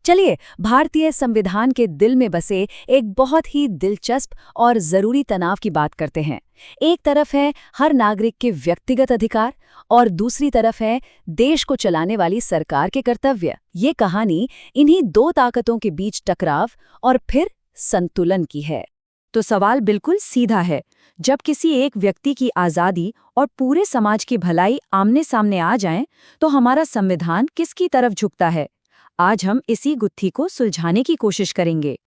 चलिए भारतीय संविधान के दिल में बसे एक बहुत ही दिलचस्प और जरूरी तनाव की बात करते हैं। एक तरफ है हर नागरिक के व्यक्तिगत अधिकार और दूसरी तरफ है देश को चलाने वाली सरकार के कर्तव्य। ये कहानी इन्हीं दो ताकतों के बीच टकराव और फिर संतुलन की है। तो सवाल बिल्कुल सीधा है, जब किसी एक व्यक्ति की आज़ादी और पूरे समाज की भलाई आमने सामने आ जाएं, तो हमारा संविधान किसकी तरफ झुकता है? आज हम इसी गुत्थी को सुलझाने की कोशिश करेंगे।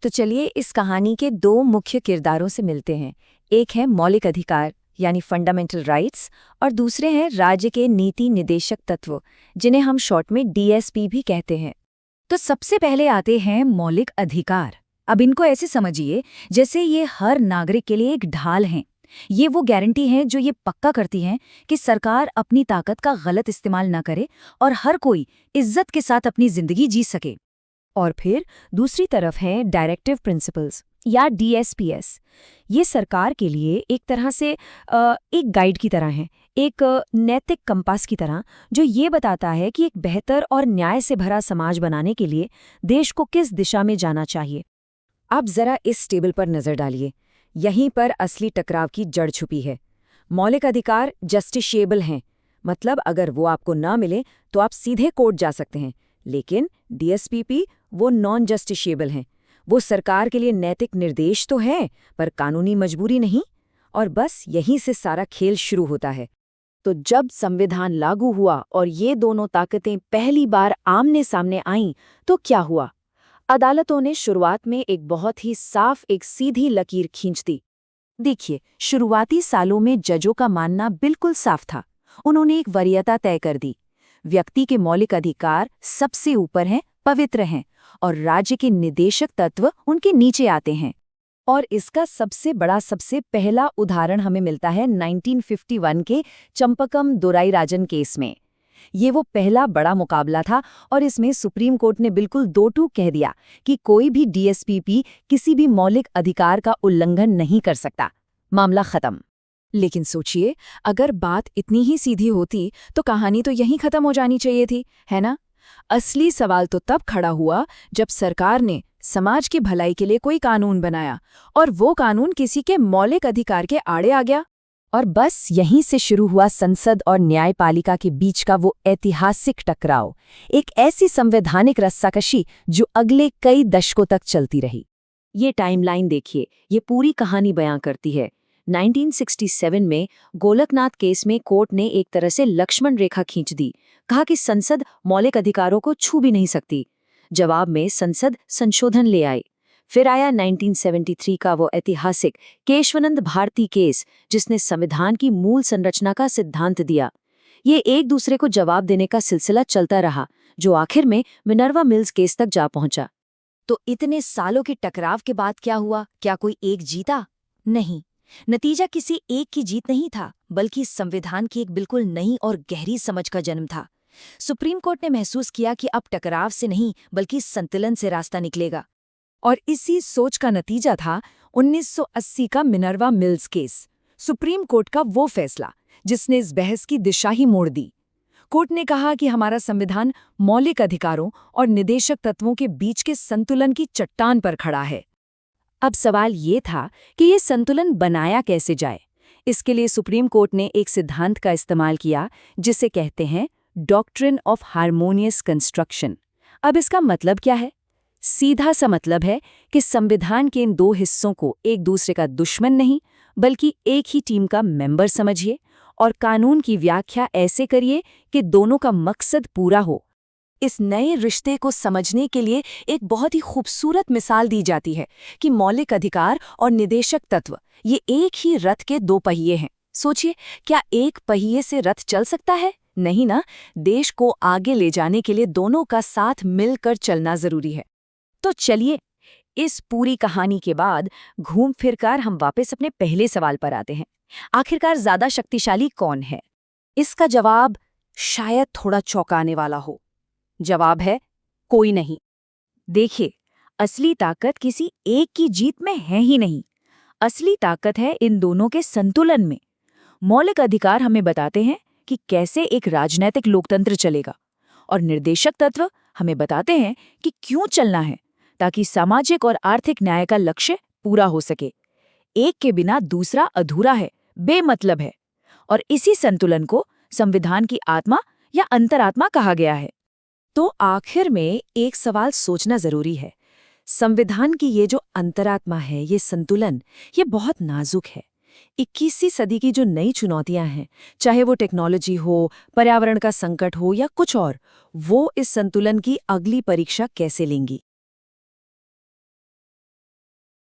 तो चलिए इस कहानी के दो मुख्य किरदारों से मिलते हैं। एक है मौलिक अधिकार यानी फंडामेंटल राइट्स और दूसरे हैं राज्य के नीति निदेशक तत्व, जिन्हें हम शॉर्ट में डीएसपी भी कहते हैं। तो सबसे पहले आते हैं मौलिक अधिकार। अब इनको ऐसे समझिए जैसे ये हर नागरिक के लिए एक ढाल हैं। ये वो गारंटी है जो ये पक्का करती हैं कि सरकार अपनी ताकत का गलत इस्तेमाल न करे और हर कोई इज्जत के साथ अपनी जिंदगी जी सके। और फिर दूसरी तरफ है डायरेक्टिव प्रिंसिपल्स या डीएसपीएस। ये सरकार के लिए एक तरह से एक गाइड की तरह है, एक नैतिक कंपास की तरह, जो ये बताता है कि एक बेहतर और न्याय से भरा समाज बनाने के लिए देश को किस दिशा में जाना चाहिए। अब जरा इस टेबल पर नजर डालिए। यहीं पर असली टकराव की जड़ छुपी है। मौलिक अधिकार जस्टिशिएबल हैं, मतलब अगर वो आपको ना मिले तो आप सीधे कोर्ट जा सकते हैं। लेकिन डीएसपीपी वो नॉन जस्टिशिएबल हैं। वो सरकार के लिए नैतिक निर्देश तो है, पर कानूनी मजबूरी नहीं। और बस यहीं से सारा खेल शुरू होता है। तो जब संविधान लागू हुआ और ये दोनों ताकतें पहली बार आमने सामने आईं, तो क्या हुआ? अदालतों ने शुरुआत में एक बहुत ही साफ, एक सीधी लकीर खींच दी। देखिए, शुरुआती सालों में जजों का मानना बिल्कुल साफ था। उन्होंने एक वरीयता तय कर दी। व्यक्ति के मौलिक अधिकार सबसे ऊपर हैं, पवित्र हैं, और राज्य के निदेशक तत्व उनके नीचे आते हैं। और इसका सबसे बड़ा, सबसे पहला उदाहरण हमें मिलता है 1951 के चंपकम दोराईराजन केस में। ये वो पहला बड़ा मुकाबला था और इसमें सुप्रीम कोर्ट ने बिल्कुल दो टूक कह दिया कि कोई भी डीएसपीपी किसी भी मौलिक अधिकार का उल्लंघन नहीं कर सकता। मामला खत्म। लेकिन सोचिए, अगर बात इतनी ही सीधी होती तो कहानी तो यहीं खत्म हो जानी चाहिए थी, है ना? असली सवाल तो तब खड़ा हुआ जब सरकार ने समाज की भलाई के लिए कोई कानून बनाया और वो कानून किसी के मौलिक अधिकार के आड़े आ गया। और बस यहीं से शुरू हुआ संसद और न्यायपालिका के बीच का वो ऐतिहासिक टकराव, एक ऐसी संवैधानिक रस्साकशी जो अगले कई दशकों तक चलती रही। ये टाइमलाइन देखिए, ये पूरी कहानी बयां करती है। 1967 में गोलकनाथ केस में कोर्ट ने एक तरह से लक्ष्मण रेखा खींच दी। कहा कि संसद मौलिक अधिकारों को छू भी नहीं सकती। जवाब में संसद संशोधन ले आई। फिर आया 1973 का वो ऐतिहासिक केशवानंद भारती केस, जिसने संविधान की मूल संरचना का सिद्धांत दिया। ये एक दूसरे को जवाब देने का सिलसिला चलता रहा, जो आखिर में मिनर्वा मिल्स केस तक जा पहुंचा। तो इतने सालों के टकराव के बाद क्या हुआ? क्या कोई एक जीता? नहीं। नतीजा किसी एक की जीत नहीं था, बल्कि संविधान की एक बिल्कुल नई और गहरी समझ का जन्म था। सुप्रीम कोर्ट ने महसूस किया कि अब टकराव से नहीं, बल्कि संतुलन से रास्ता निकलेगा। और इसी सोच का नतीजा था 1980 का Minerva mills case, supreme court का वो फैसला जिसने इस बहस की दिशा ही मोड़ दी। कोर्ट ने कहा कि हमारा संविधान मौलिक अधिकारों और निदेशक तत्वों के बीच के संतुलन की चट्टान पर खड़ा है। अब सवाल ये था कि ये संतुलन बनाया कैसे जाए। इसके लिए सुप्रीम कोर्ट ने एक सिद्धांत का इस्तेमाल किया जिसे कहते हैं डॉक्ट्रिन ऑफ हार्मोनियस कंस्ट्रक्शन। अब इसका मतलब क्या है? सीधा सा मतलब है कि संविधान के इन दो हिस्सों को एक दूसरे का दुश्मन नहीं, बल्कि एक ही टीम का मेंबर समझिए और कानून की व्याख्या ऐसे करिए कि दोनों का मकसद पूरा हो। इस नए रिश्ते को समझने के लिए एक बहुत ही खूबसूरत मिसाल दी जाती है कि मौलिक अधिकार और निदेशक तत्व ये एक ही रथ के दो पहिए हैं। सोचिए, क्या एक पहिए से रथ चल सकता है? नहीं ना। देश को आगे ले जाने के लिए दोनों का साथ मिलकर चलना जरूरी है। तो चलिए, इस पूरी कहानी के बाद घूम फिरकर हम वापस अपने पहले सवाल पर आते हैं। आखिरकार ज्यादा शक्तिशाली कौन है? इसका जवाब शायद थोड़ा चौंकाने वाला हो। जवाब है कोई नहीं। देखिए, असली ताकत किसी एक की जीत में है ही नहीं। असली ताकत है इन दोनों के संतुलन में। मौलिक अधिकार हमें बताते हैं कि कैसे एक राजनैतिक लोकतंत्र चलेगा, और निर्देशक तत्व हमें बताते हैं कि क्यों चलना है, ताकि सामाजिक और आर्थिक न्याय का लक्ष्य पूरा हो सके। एक के बिना दूसरा अधूरा है, बेमतलब है, और इसी संतुलन को संविधान की आत्मा या अंतरात्मा कहा गया है। तो आखिर में एक सवाल सोचना जरूरी है। संविधान की ये जो अंतरात्मा है, ये संतुलन, ये बहुत नाजुक है। 21वीं सदी की जो नई चुनौतियां हैं, चाहे वो टेक्नोलॉजी हो, पर्यावरण का संकट हो या कुछ और, वो इस संतुलन की अगली परीक्षा कैसे लेंगी?